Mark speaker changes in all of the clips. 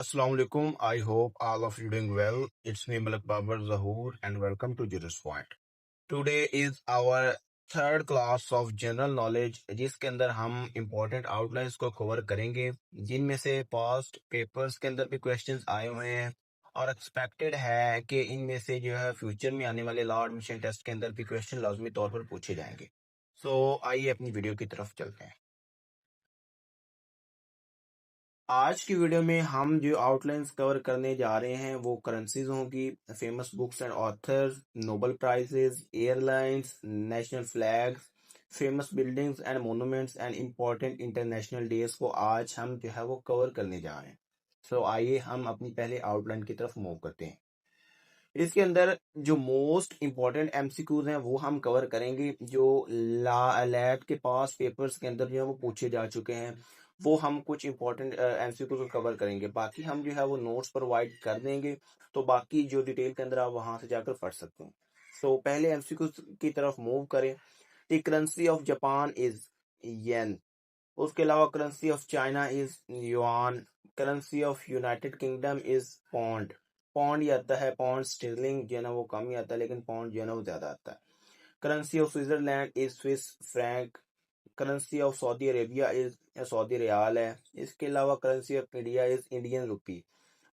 Speaker 1: Assalamu alaikum. I hope all of you doing well. It's me Malak Babar Zahoor and welcome to Juris Point. Today is our third class of general knowledge जिसके अंदर हम important outlines को cover करेंगे जिनमें से past papers के अंदर भी क्वेश्चंस आए हुए हैं और एक्सपेक्टेड है कि इनमें से जो है फ्यूचर में आने वाले लॉ एडमिशन टेस्ट के अंदर भी क्वेश्चन लाजमी तौर पर पूछे जाएंगे। आइए अपनी वीडियो की तरफ चलते हैं। आज की वीडियो में हम जो आउटलाइंस कवर करने जा रहे हैं वो करेंसीज होंगी, famous books and authors, Nobel prizes, airlines, national flags, famous buildings and monuments and important international days को आज हम जो है वो कवर करने जा रहे हैं। आइए हम अपनी पहले आउटलाइन की तरफ मूव करते हैं। इसके अंदर जो मोस्ट इम्पोर्टेंट एमसीक्यूज हैं वो हम कवर करेंगे जो लैट के पास पेपर्स के अंदर जो है वो पूछे जा चुके हैं। वो हम कुछ इंपॉर्टेंट एमसीक्यू को कवर करेंगे, बाकी हम जो है वो नोट्स प्रोवाइड कर देंगे, तो बाकी जो डिटेल के अंदर आप वहां से जाकर पढ़ सकते हैं। पहले एमसीक्यू की तरफ मूव करें। The currency of Japan is yen. उसके अलावा currency of China is yuan. Currency of United Kingdom is pound. Pound ही आता है, पौंड स्टिरलिंग जो है ना वो कम ही आता है, लेकिन पौंड जो है ना वो ज्यादा आता है। Currency of Switzerland is Swiss franc. Currency of Saudi Arabia is Saudi riyal है। इसके अलावा currency of India is Indian rupee.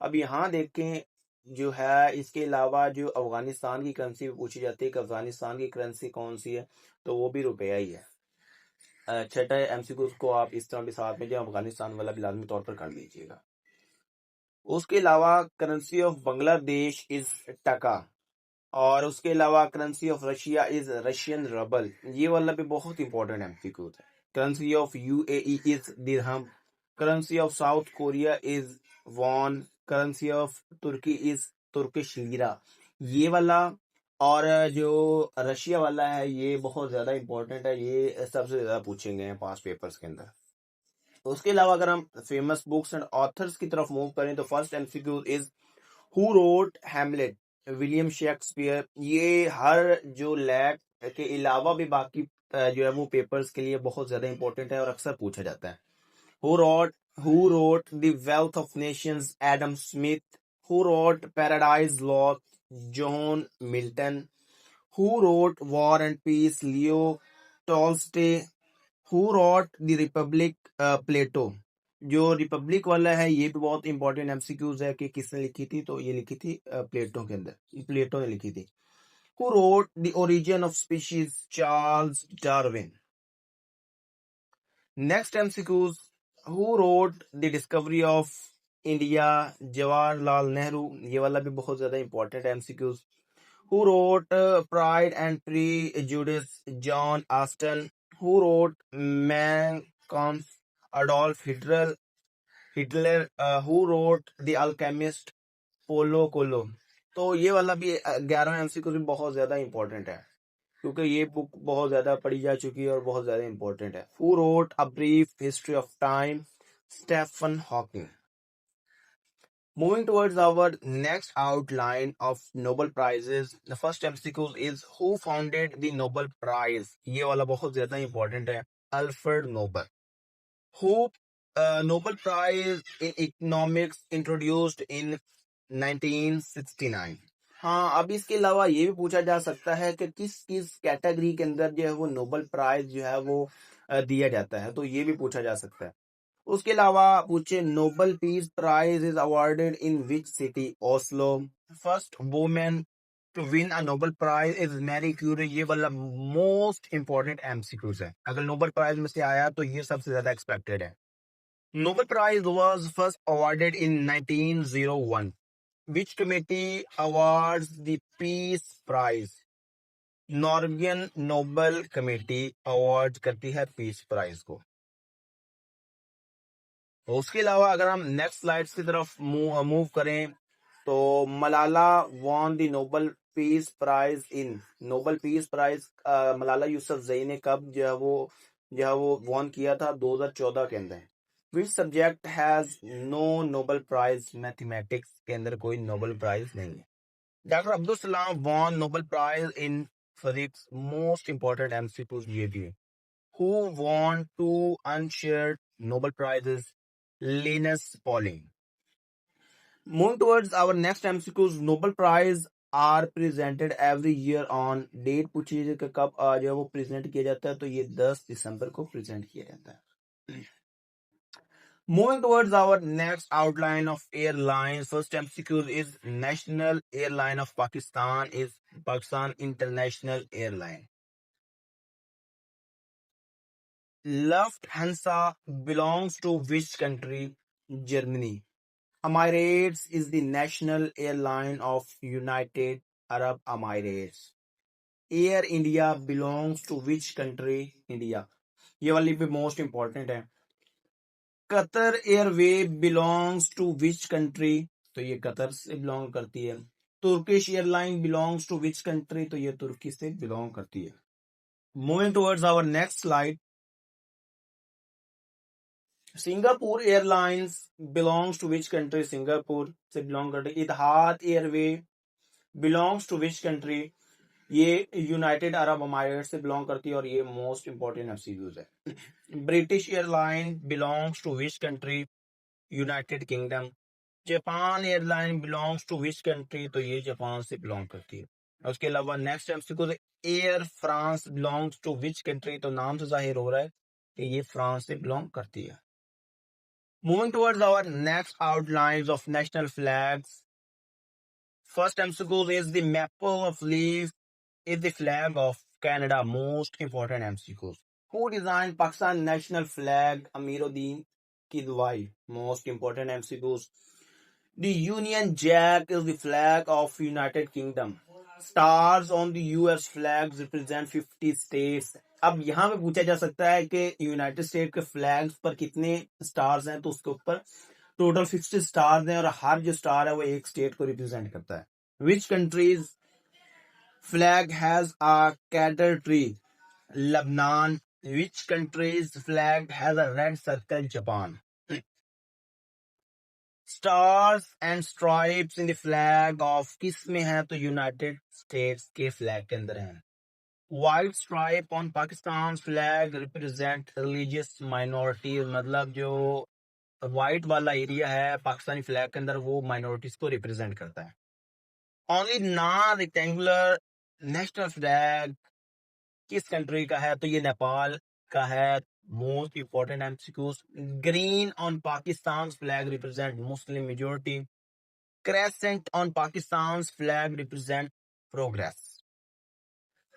Speaker 1: अब यहाँ देखें जो है, इसके अलावा जो अफगानिस्तान की करेंसी पूछी जाती है कि अफगानिस्तान की करेंसी कौन सी है, तो वो भी रुपया ही है। छठा एमसीक्यू को आप इस तरह भी साथ में जो अफगानिस्तान वाला भी लाजमी तौर पर कर लीजिएगा। उसके अलावा करेंसी ऑफ बांग्लादेश इज टका, और उसके अलावा currency of Russia is Russian rouble. ये वाला भी बहुत इंपॉर्टेंट एमसीक्यू है। Currency of UAE is dirham. Currency of South Korea is won. Currency of Turkey is Turkish lira. ये वाला और जो रशिया वाला है ये बहुत ज्यादा इंपॉर्टेंट है, ये सबसे ज्यादा पूछे गए हैं पास पेपर्स के अंदर। उसके अलावा अगर हम फेमस बुक्स एंड ऑथर्स की तरफ मूव करें तो first MCQ is who wrote Hamlet, William Shakespeare. ये हर जो लैक के अलावा भी बाकी जो है वो पेपर्स के लिए बहुत ज्यादा इंपॉर्टेंट है और अक्सर पूछा जाता है। Who wrote who wrote the wealth of nations, Adam Smith. Who wrote paradise lost, John Milton. Who wrote war and peace, Leo Tolstoy. Who wrote the republic, Plato. जो रिपब्लिक वाला है ये भी बहुत इंपॉर्टेंट एमसीक्यूज है कि किसने लिखी थी, तो ये लिखी थी प्लेटो के अंदर, प्लेटो ने लिखी थी। Who wrote the origin of species, Charles Darwin. Next MCQs, who wrote the discovery of India, Jawaharlal Nehru. ये वाला भी बहुत ज्यादा important MCQs. Who wrote pride and prejudice, John Austen. Who wrote Mein Kampf, Adolf Hitler. Who wrote The Alchemist, Paulo Coelho। तो ये वाला भी 11 MCQ भी बहुत ज्यादा इंपॉर्टेंट है क्योंकि ये बुक बहुत ज्यादा पढ़ी जा चुकी है और बहुत ज्यादा इंपॉर्टेंट है। Who wrote A Brief History of Time, Stephen Hawking। Moving towards our next outline of Nobel Prizes, the first MCQ is who founded the Nobel Prize। ये वाला बहुत ज्यादा इंपॉर्टेंट है, Alfred Nobel. Who Nobel Prize in Economics introduced in 1969। हाँ, अब इसके अलावा ये भी पूछा जा सकता है कि किस किस कैटेगरी के अंदर जो है वो नोबेल प्राइज जो है वो दिया जाता है, तो ये भी पूछा जा सकता है। उसके अलावा पूछे Nobel peace prize is awarded in which city, Oslo. First women to win a Nobel prize is Marie Curie. ये वाला मोस्ट इंपॉर्टेंट एमसीक्यूज है, अगर नोबेल प्राइज में से आया तो ये सबसे ज्यादा एक्सपेक्टेड है। Nobel prize was first awarded in 1901। Which committee awards the peace prize, Norwegian Nobel committee award करती है पीस प्राइज को। उसके अलावा अगर हम नेक्स्ट स्लाइड्स की तरफ मूव करें तो Malala won the Nobel peace prize in, Nobel peace prize Malala Yousafzai ने कब जो है वो वॉन किया था, 2014 के अंदर। Which subject has no Nobel prize, mathematics के अंदर कोई नोबेल प्राइज नहीं है। Doctor Abdul Salam won Nobel prize in physics. Most important MCQ ये भी है। Who won two unshared Nobel Prizes? Linus Pauling। Moving towards our next MCQs, Nobel Prize are presented every year on date पूछी है कि कब जो है वो प्रेजेंट किया जाता है, तो ये 10 दिसंबर को प्रेजेंट किया जाता है. Moving towards our next outline of airlines, first MCQ is National Airline of Pakistan is Pakistan International Airline. Lufthansa belongs to which country? Germany. Emirates is the national airline of United Arab Emirates. Air India belongs to which country? India. ये वाली भी most important है. Qatar airway belongs to which country? तो ये Qatar से belong करती है. Turkish airline belongs to which country? तो ये तुर्की से बिलोंग करती है. Moving towards our next slide. Singapore airlines belongs to which country? Singapore से बिलोंग करती है. Etihad airway belongs to which country? ये यूनाइटेड अरब अमारात से बिलोंग करती है और ये मोस्ट इंपॉर्टेंट एमसीक्यूज है. British airline belongs to which country? United Kingdom. Japan airline belongs to which country? तो ये जापान से बिलोंग करती है. उसके अलावा next MCQ Air France belongs to which country? तो नाम से जाहिर हो रहा है कि ये फ्रांस से बिलोंग करती है. Moving towards our next outlines of national flags. First MCQ is the maple of leaf is the flag of Canada. Most important MCQs. Who designed Pakistan national flag? Amiruddin Kidwai. Most important MCQs. The Union Jack is the flag of United Kingdom. Stars on the US flags represent 50 states. अब यहाँ पे पूछा जा सकता है कि United state के flags पर कितने स्टार्स हैं, तो उसके ऊपर टोटल 50 स्टार्स हैं और हर जो स्टार है वो एक स्टेट को रिप्रेजेंट करता है. Which countries flag has a cedar tree? Lebanon. Which country's flag has a red circle? Japan. Stars and stripes in the flag of किस में है? तो यूनाइटेड स्टेट्स के फ्लैग के अंदर है. White stripe on Pakistan's flag represent religious minorities. मतलब जो व्हाइट वाला एरिया है पाकिस्तानी फ्लैग के अंदर वो माइनॉरिटीज को रिप्रेजेंट करता है. Only non-rectangular नेशनल फ्लैग किस कंट्री का है? तो ये नेपाल का है. Most important MCQs. Green on Pakistan flag represent Muslim majority. Crescent on Pakistan flag represent progress.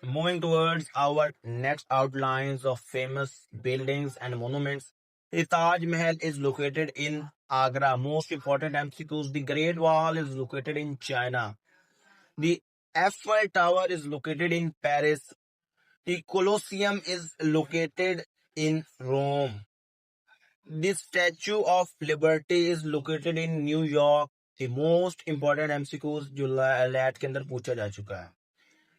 Speaker 1: Moving towards our next outlines of famous buildings and monuments. The Taj Mahal is located in Agra. Most important MCQs. The Great Wall is located in China. The Eiffel Tower is located in Paris. The Colosseum is located in Rome. The Statue of Liberty is located in New York. The most important MCQs जो light के अंदर पूछा जा चुका है.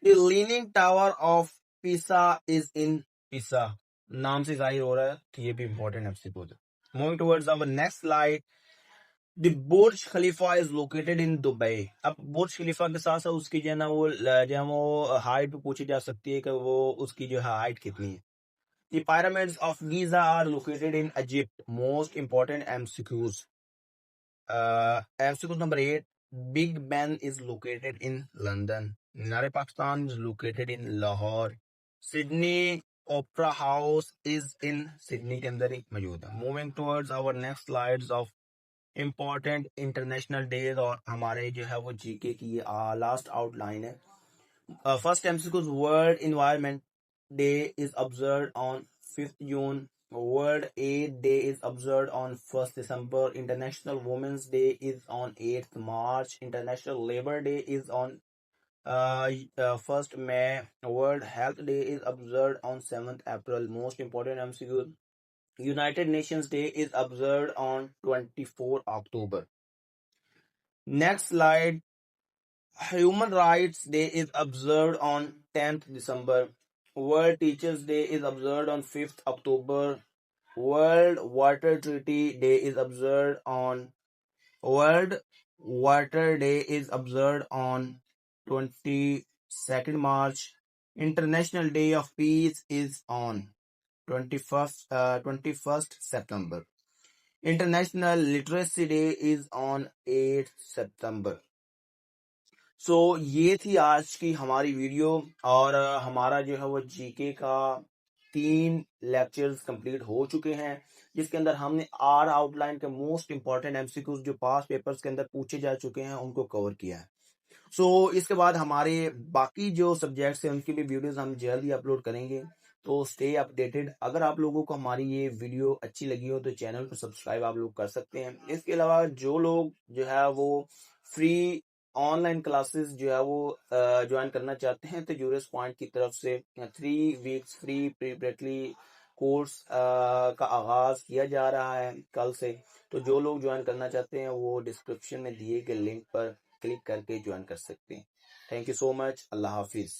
Speaker 1: The Leaning Tower of Pisa is in Pisa. नाम से जाहिर हो रहा है कि ये भी important MCQs है. Moving towards our next slide. The Burj Khalifa is located in Dubai. अब बुर्ज खलीफा के साथ साथ उसकी जो है ना वो हाइट भी पूछी जा सकती है कि वो उसकी जो है हाइट कितनी है. The pyramids of Giza are located in Egypt. Most important MCQs. MCQ number 8. Big Ben is located in London. Minare Pakistan is located in Lahore. Sydney Opera House is in Sydney के अंदर ही मौजूद है. Moving towards our next slides of important international days और हमारे जो है वो GK की लास्ट आउटलाइन है. First MCQs. World environment day is observed on 5th June. World AIDS day is observed on 1st December. International women's day is on 8th March. International labour day is on 1st May. World health day is observed on 7th April. Most important MCQs. United Nations Day is observed on 24 October. Next slide. Human Rights Day is observed on 10th December. World Teachers Day is observed on 5th October. World Water Treaty Day is observed on World Water Day is observed on 22nd March. International Day of Peace is on 21st September. International literacy day is on 8 सितंबर। सो ये थी आज की हमारी video, और हमारा जो है वो जीके का 3 लेक्चर्स कंप्लीट हो चुके हैं, जिसके अंदर हमने 8 आउटलाइन के मोस्ट इंपॉर्टेंट एमसीक्यूज जो पास पेपर्स के अंदर पूछे जा चुके हैं उनको कवर किया है। इसके बाद हमारे बाकी जो सब्जेक्ट्स हैं उनकी भी वीडियोस हम जल्द ही अपलोड करेंगे, तो स्टे अपडेटेड। अगर आप लोगों को हमारी ये वीडियो अच्छी लगी हो तो चैनल को सब्सक्राइब आप लोग कर सकते हैं। इसके अलावा जो लोग जो है वो फ्री ऑनलाइन क्लासेस जो है वो ज्वाइन करना चाहते हैं, तो यूरेस पॉइंट की तरफ से 3 वीक्स फ्री प्रिपरेटरी कोर्स का आगाज किया जा रहा है कल से। तो जो लोग ज्वाइन करना चाहते हैं वो डिस्क्रिप्शन में दिए गए लिंक पर क्लिक करके ज्वाइन कर सकते हैं। Thank you so much. Allah Hafiz.